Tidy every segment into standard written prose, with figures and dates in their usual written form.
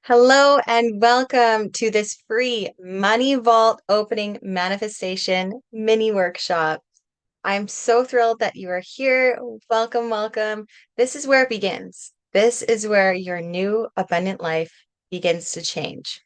Hello and welcome to this free Money Vault opening manifestation mini workshop. I'm so thrilled that you are here. Welcome, welcome. This is where it begins. This is where your new abundant life begins to change.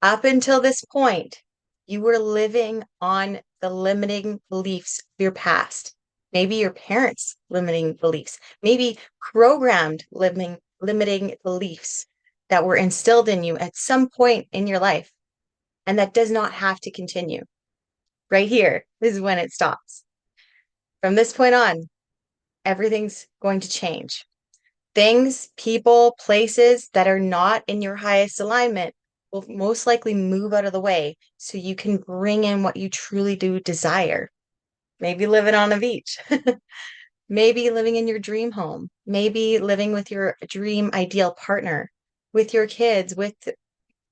Up until this point, you were living on the limiting beliefs of your past. Maybe your parents' limiting beliefs, maybe programmed limiting beliefs that were instilled in you at some point in your life. And that does not have to continue. Right here is when it stops. From this point on, everything's going to change. Things, people, places that are not in your highest alignment will most likely move out of the way so you can bring in what you truly do desire. Maybe living on a beach, maybe living in your dream home, maybe living with your dream ideal partner, with your kids, with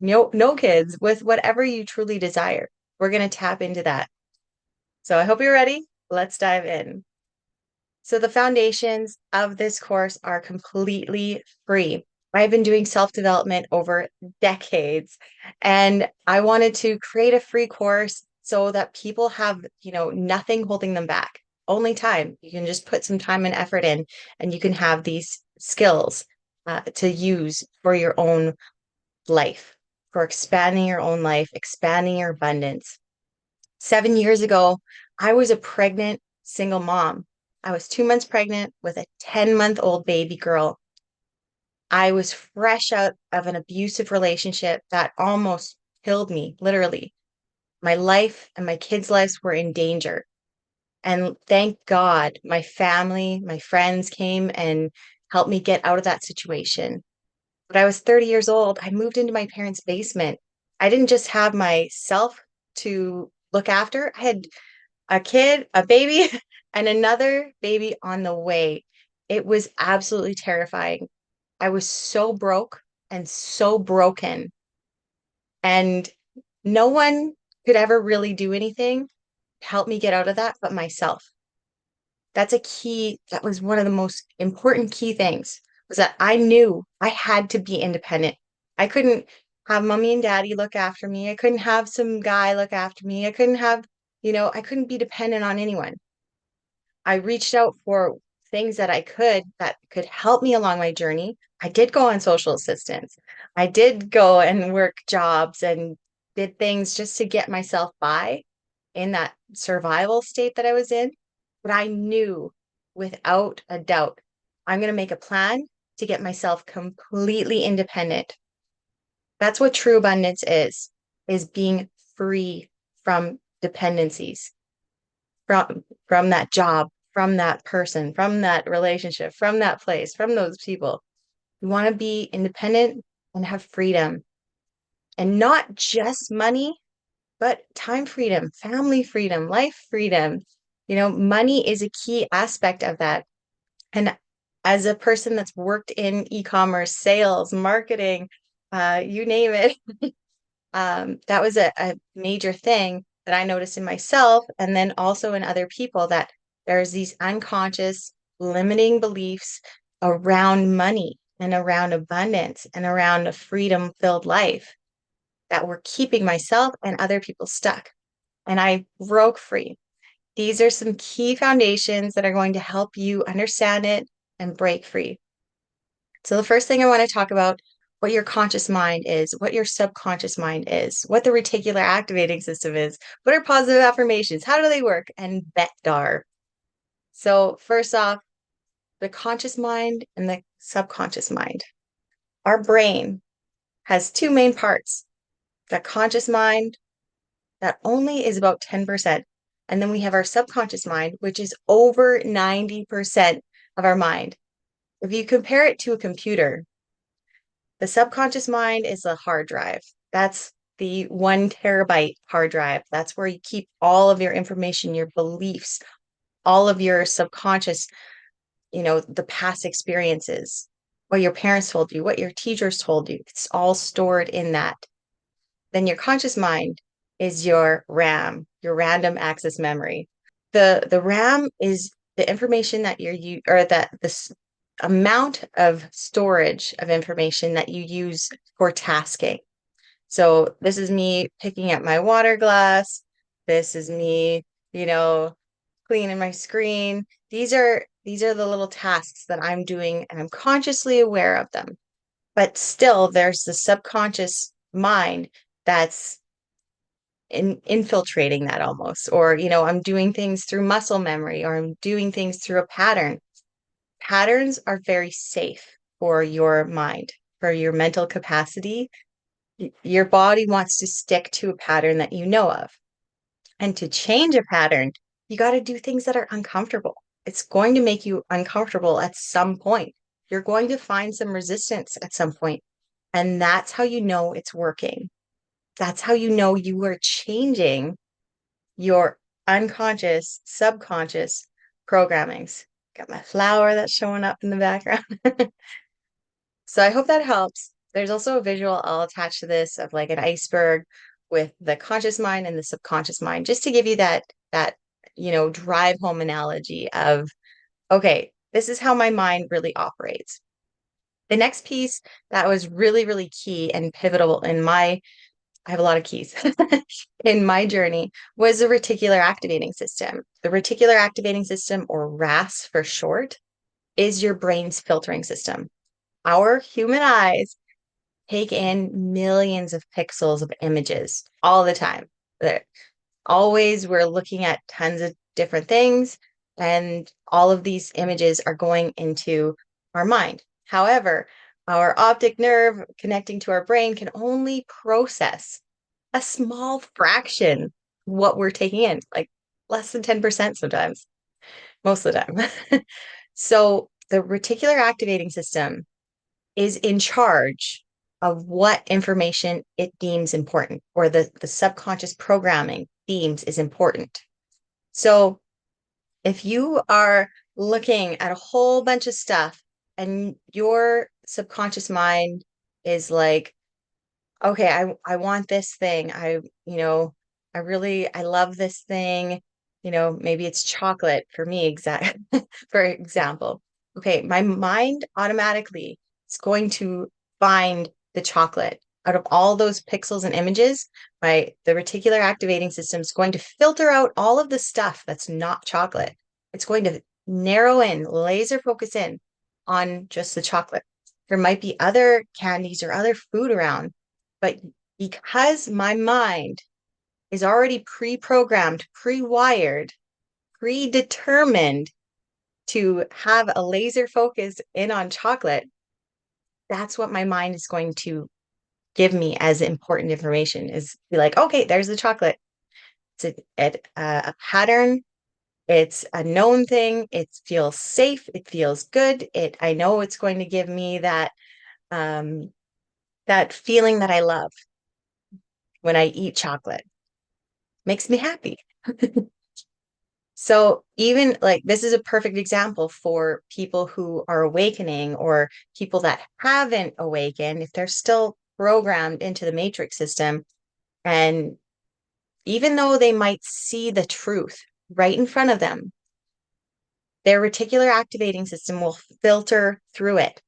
no kids, with whatever you truly desire. We're going to tap into that. So I hope you're ready. Let's dive in. So the foundations of this course are completely free. I've been doing self-development over decades, and I wanted to create a free course so that people have, nothing holding them back. Only time. You can just put some time and effort in, and you can have these skills to use for your own life, for expanding your own life, expanding your abundance. 7 years ago, I was a pregnant single mom. I was 2 months pregnant with a 10-month-old baby girl. I was fresh out of an abusive relationship that almost killed me, literally. My life and my kids' lives were in danger. And thank God, my family, my friends came and helped me get out of that situation. When I was 30 years old, I moved into my parents' basement. I didn't just have myself to look after, I had a kid, a baby, and another baby on the way. It was absolutely terrifying. I was so broke and so broken, and no one could ever really do anything to help me get out of that but myself. That was one of the most important key things was that I knew I had to be independent. I couldn't have mommy and daddy look after me. I couldn't have some guy look after me. I couldn't have, I couldn't be dependent on anyone. I reached out for things that could help me along my journey. I did go on social assistance. I did go and work jobs and did things just to get myself by in that survival state that I was in. But I knew without a doubt, I'm going to make a plan to get myself completely independent. That's what true abundance is being free from dependencies, from that job, from that person, from that relationship, from that place, from those people. You want to be independent and have freedom, and not just money, but time freedom, family freedom, life freedom. Money is a key aspect of that. And as a person that's worked in e-commerce, sales, marketing, you name it, that was a major thing that I noticed in myself and then also in other people, that there's these unconscious limiting beliefs around money and around abundance and around a freedom filled life that were keeping myself and other people stuck. And I broke free. These are some key foundations that are going to help you understand it and break free. So the first thing I want to talk about, what your conscious mind is, what your subconscious mind is, what the reticular activating system is, what are positive affirmations, how do they work, and BETDAR. So first off, the conscious mind and the subconscious mind. Our brain has two main parts. The conscious mind, that only is about 10%. And then we have our subconscious mind, which is over 90% of our mind. If you compare it to a computer, the subconscious mind is a hard drive. That's the 1 terabyte hard drive. That's where you keep all of your information, your beliefs, all of your subconscious, the past experiences, what your parents told you, what your teachers told you. It's all stored in that. Then your conscious mind is your RAM, your random access memory. The RAM is the information that you're you or that this amount of storage of information that you use for tasking. So this is me picking up my water glass. This is me, you know, cleaning my screen. These are the little tasks that I'm doing and I'm consciously aware of them. But still there's the subconscious mind that's infiltrating that almost. Or, I'm doing things through muscle memory or I'm doing things through a pattern. Patterns are very safe for your mind, for your mental capacity. Your body wants to stick to a pattern that you know of. And to change a pattern, you got to do things that are uncomfortable. It's going to make you uncomfortable at some point. You're going to find some resistance at some point, and that's how you know it's working. That's how you know you are changing your unconscious, subconscious programmings. Got my flower that's showing up in the background. So I hope that helps. There's also a visual I'll attach to this of like an iceberg with the conscious mind and the subconscious mind, just to give you that drive home analogy of, okay, this is how my mind really operates. The next piece that was really, really key and pivotal I have a lot of keys in my journey was the reticular activating system. The reticular activating system, or RAS for short, is your brain's filtering system. Our human eyes take in millions of pixels of images all the time. Always we're looking at tons of different things, and all of these images are going into our mind. However, our optic nerve connecting to our brain can only process a small fraction what we're taking in, like less than 10% sometimes, most of the time. So the reticular activating system is in charge of what information it deems important, or the subconscious programming deems is important. So if you are looking at a whole bunch of stuff and your subconscious mind is like, okay, I want this thing. I love this thing. Maybe it's chocolate for me, for example. Okay, my mind automatically is going to find the chocolate out of all those pixels and images. The reticular activating system is going to filter out all of the stuff that's not chocolate. It's going to narrow in, laser focus in on just the chocolate. There might be other candies or other food around, but because my mind is already pre-programmed, pre-wired, predetermined to have a laser focus in on chocolate, that's what my mind is going to give me as important information, is be like, okay, there's the chocolate. It's a pattern. It's a known thing. It feels safe. It feels good. I know it's going to give me um, that feeling that I love when I eat chocolate. Makes me happy. So even like this is a perfect example for people who are awakening, or people that haven't awakened, if they're still programmed into the matrix system. And even though they might see the truth right in front of them, their reticular activating system will filter through it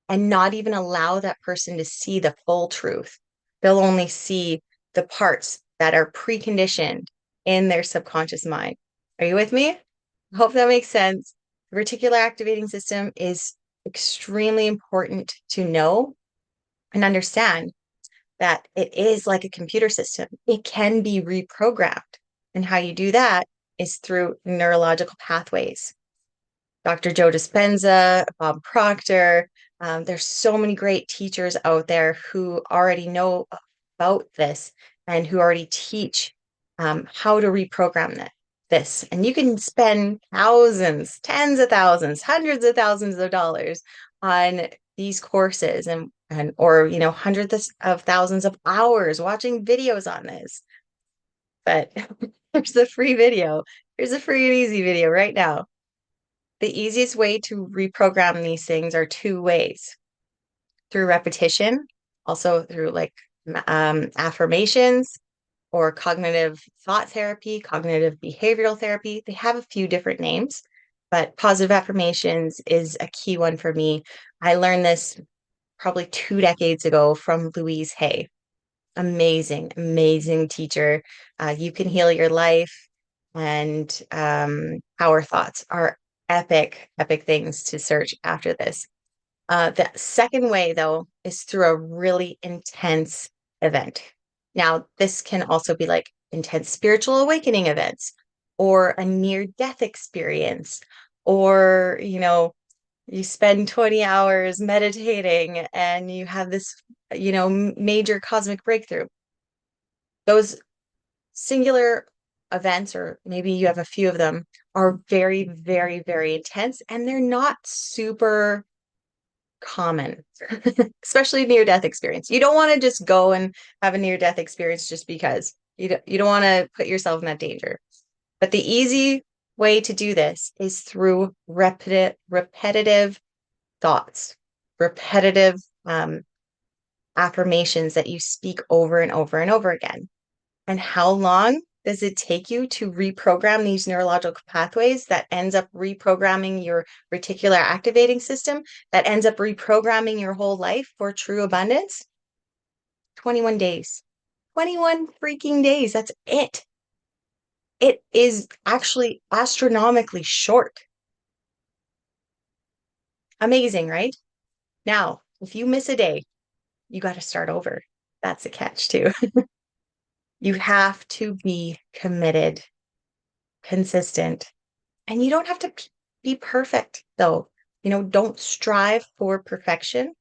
and not even allow that person to see the full truth. They'll only see the parts that are preconditioned in their subconscious mind. Are you with me? I hope that makes sense. The reticular activating system is extremely important to know and understand, that it is like a computer system. It can be reprogrammed. And how you do that is through neurological pathways. Dr. Joe Dispenza, Bob Proctor. There's so many great teachers out there who already know about this and who already teach how to reprogram this. And you can spend thousands, tens of thousands, hundreds of thousands of dollars on these courses, or hundreds of thousands of hours watching videos on this. But there's a free video. There's a free and easy video right now. The easiest way to reprogram these things are two ways: through repetition, also through like affirmations, or cognitive thought therapy, cognitive behavioral therapy. They have a few different names. but positive affirmations is a key one for me. I learned this probably 2 decades ago from Louise Hay. Amazing, amazing teacher. You Can Heal Your Life and Power Thoughts are epic, epic things to search after this. The second way, though, is through a really intense event. Now, this can also be like intense spiritual awakening events or a near death experience, or, you spend 20 hours meditating and you have this, major cosmic breakthrough. Those singular events, or maybe you have a few of them, are very, very, very intense and they're not super common, especially near death experience. You don't want to just go and have a near death experience just because you don't want to put yourself in that danger. But the easy way to do this is through repetitive thoughts, repetitive affirmations that you speak over and over and over again. And how long does it take you to reprogram these neurological pathways that ends up reprogramming your reticular activating system, that ends up reprogramming your whole life for true abundance? 21 days. 21 freaking days. That's it. It is actually astronomically short. Amazing, right? Now, if you miss a day, you got to start over. That's a catch, too. You have to be committed, consistent, and you don't have to be perfect, though. Don't strive for perfection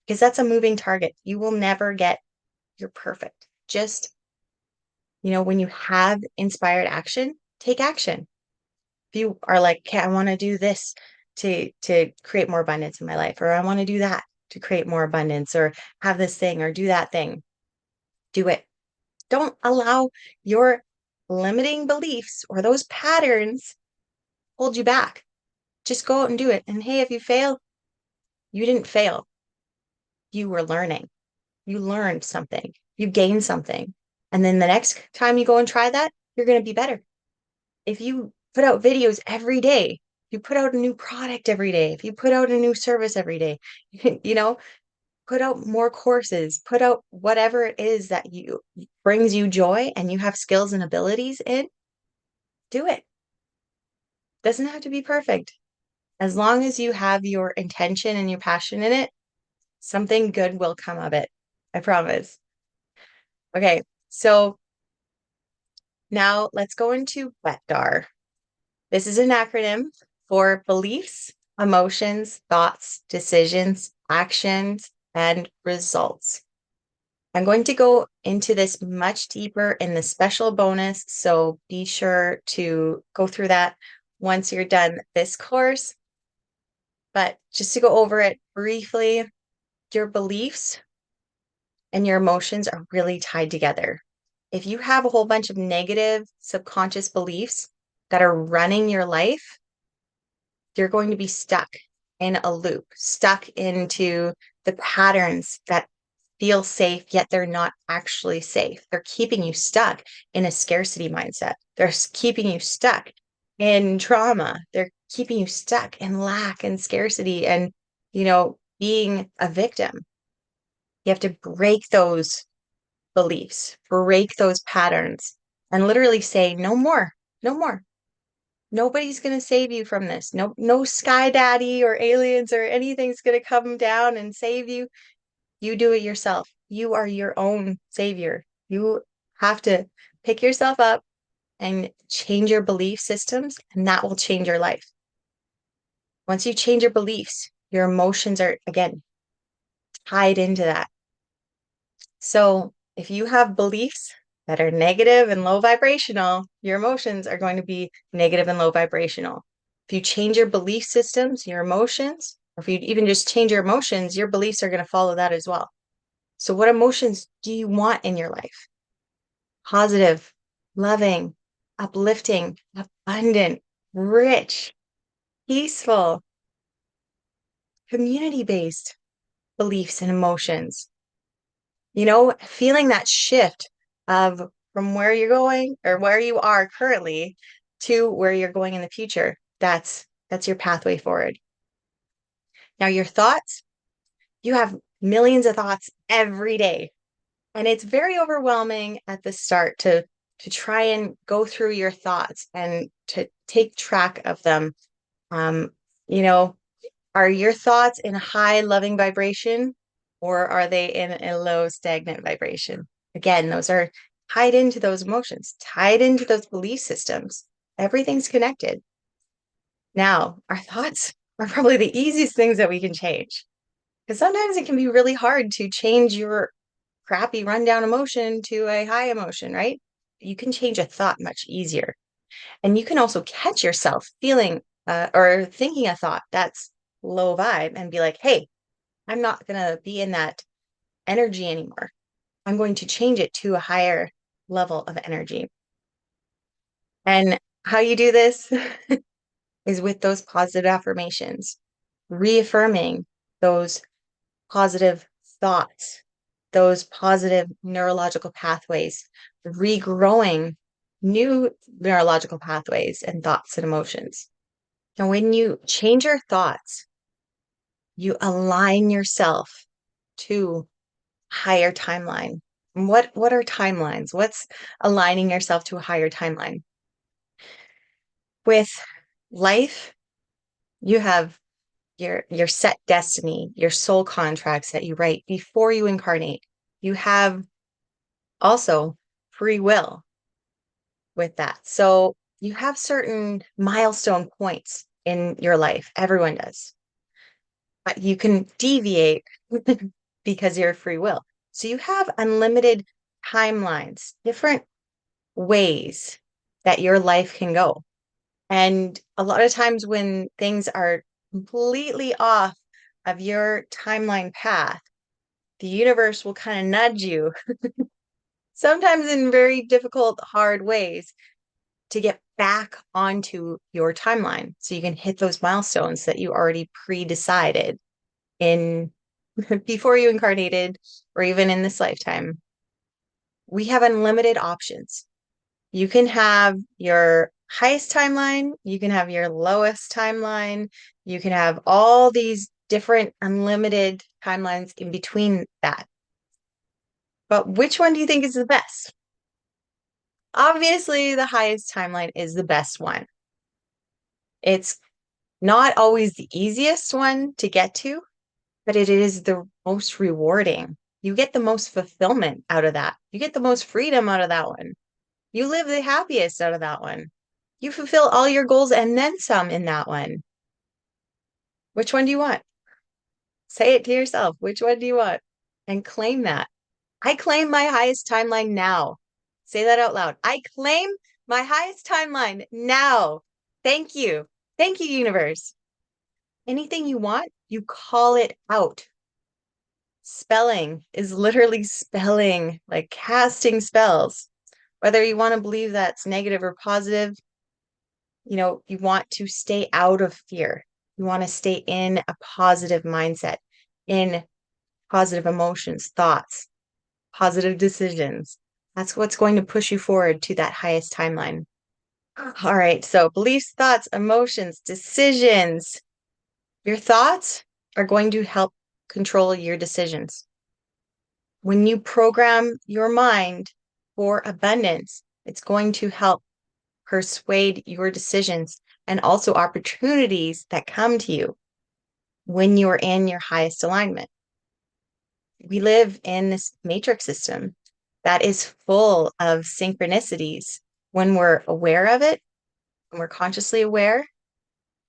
because that's a moving target. You will never get your perfect. Just, when you have inspired action, take action. If you are like, okay, I want to do this to create more abundance in my life, or I want to do that to create more abundance, or have this thing or do that thing, do it. Don't allow your limiting beliefs or those patterns hold you back. Just go out and do it. And hey, if you fail, you didn't fail. You were learning. You learned something. You gained something. And then the next time you go and try that, you're going to be better. If you put out videos every day, you put out a new product every day, if you put out a new service every day, put out more courses, put out whatever it is that you brings you joy and you have skills and abilities in, do it. Doesn't have to be perfect. As long as you have your intention and your passion in it, something good will come of it. I promise. Okay, so now let's go into BETDAR. This is an acronym for beliefs, emotions, thoughts, decisions, actions, and results. I'm going to go into this much deeper in the special bonus, so be sure to go through that once you're done this course. But just to go over it briefly, your beliefs and your emotions are really tied together. If you have a whole bunch of negative subconscious beliefs that are running your life, you're going to be stuck in a loop, stuck into the patterns that feel safe, yet they're not actually safe. They're keeping you stuck in a scarcity mindset. They're keeping you stuck in trauma. They're keeping you stuck in lack and scarcity and, being a victim. You have to break those beliefs, break those patterns, and literally say, no more, no more. Nobody's going to save you from this. No sky daddy or aliens or anything's going to come down and save you. You do it yourself. You are your own savior. You have to pick yourself up and change your belief systems, and that will change your life. Once you change your beliefs, your emotions are, again, tied into that. So if you have beliefs that are negative and low vibrational, your emotions are going to be negative and low vibrational. If you change your belief systems, your emotions, or if you even just change your emotions, your beliefs are going to follow that as well. So what emotions do you want in your life? Positive, loving, uplifting, abundant, rich, peaceful, community-based beliefs and emotions. Feeling that shift of from where you're going or where you are currently to where you're going in the future. That's That's your pathway forward. Now, your thoughts, you have millions of thoughts every day. And it's very overwhelming at the start to try and go through your thoughts and to take track of them. Um, you know, are your thoughts in a high loving vibration or are they in a low stagnant vibration? Again, those are tied into those emotions, tied into those belief systems. Everything's connected. Now, our thoughts are probably the easiest things that we can change because sometimes it can be really hard to change your crappy rundown emotion to a high emotion, right? You can change a thought much easier. And you can also catch yourself feeling or thinking a thought that's low vibe and be like, hey, I'm not going to be in that energy anymore. I'm going to change it to a higher level of energy. And how you do this is with those positive affirmations, reaffirming those positive thoughts, those positive neurological pathways, regrowing new neurological pathways and thoughts and emotions. And when you change your thoughts, you align yourself to higher timeline. What are timelines? What's aligning yourself to a higher timeline? With life, you have your set destiny, your soul contracts that you write before you incarnate. You have also free will with that. So you have certain milestone points in your life. Everyone does. But you can deviate because you're free will. So you have unlimited timelines, different ways that your life can go. And a lot of times when things are completely off of your timeline path, the universe will kind of nudge you, sometimes in very difficult, hard ways, to get back onto your timeline so you can hit those milestones that you already pre-decided in before you incarnated or even in this lifetime. We have unlimited options. You can have your highest timeline, you can have your lowest timeline, you can have all these different unlimited timelines in between that. But which one do you think is the best? Obviously, the highest timeline is the best one. It's not always the easiest one to get to, but it is the most rewarding. You get the most fulfillment out of that. You get the most freedom out of that one. You live the happiest out of that one. You fulfill all your goals and then some in that one. Which one do you want? Say it to yourself. Which one do you want? And claim that. I claim my highest timeline now. Say that out loud. I claim my highest timeline now. Thank you. Thank you, universe. Anything you want, you call it out. Spelling is literally spelling, like casting spells. Whether you want to believe that's negative or positive, you want to stay out of fear. You want to stay in a positive mindset, in positive emotions, thoughts, positive decisions. That's what's going to push you forward to that highest timeline. All right. So beliefs, thoughts, emotions, decisions. Your thoughts are going to help control your decisions. When you program your mind for abundance, it's going to help persuade your decisions and also opportunities that come to you when you're in your highest alignment. We live in this matrix system that is full of synchronicities when we're aware of it, when we're consciously aware,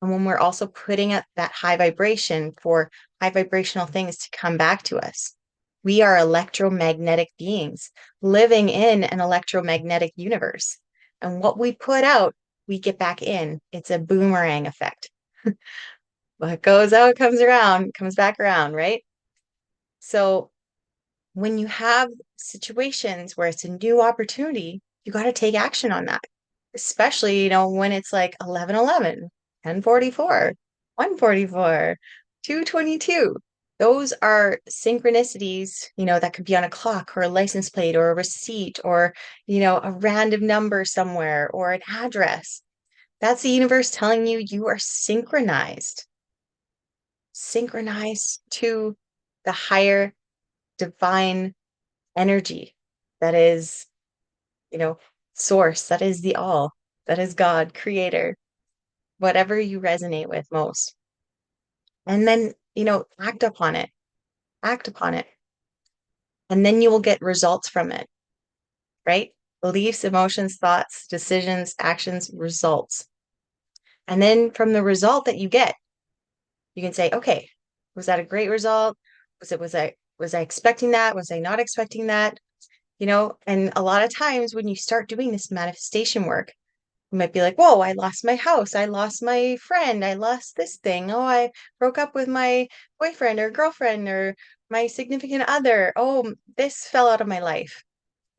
and when we're also putting up that high vibration for high vibrational things to come back to us. We are electromagnetic beings living in an electromagnetic universe. And what we put out, we get back in. It's a boomerang effect. What goes out comes back around, right? So when you have situations where it's a new opportunity, you got to take action on that. Especially, when it's like 11:11, 10:44, 1:44, 2:22. Those are synchronicities, that could be on a clock or a license plate or a receipt or, a random number somewhere or an address. That's the universe telling you you are synchronized to the higher divine energy that is, you know, source, that is the all, that is God, creator, whatever you resonate with most. And then, act upon it, and then you will get results from it, right? Beliefs, emotions, thoughts, decisions, actions, results. And then from the result that you get, you can say, okay, was that a great result? Was I expecting that? Was I not expecting that? And a lot of times when you start doing this manifestation work, you might be like, whoa, I lost my house. I lost my friend. I lost this thing. Oh, I broke up with my boyfriend or girlfriend or my significant other. Oh, this fell out of my life.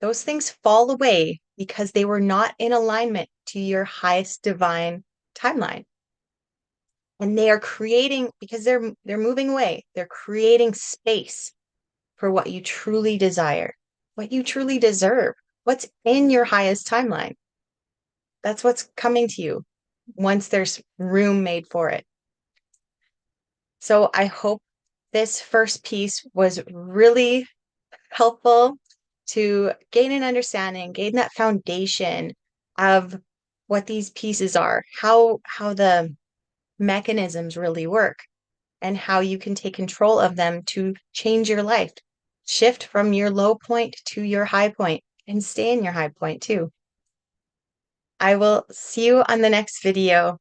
Those things fall away because they were not in alignment to your highest divine timeline. And they are creating, because they're moving away, they're creating space for what you truly desire, what you truly deserve, what's in your highest timeline. That's what's coming to you once there's room made for it. So I hope this first piece was really helpful to gain an understanding, gain that foundation of what these pieces are, how the mechanisms really work, and how you can take control of them to change your life, shift from your low point to your high point, and stay in your high point too. I will see you on the next video.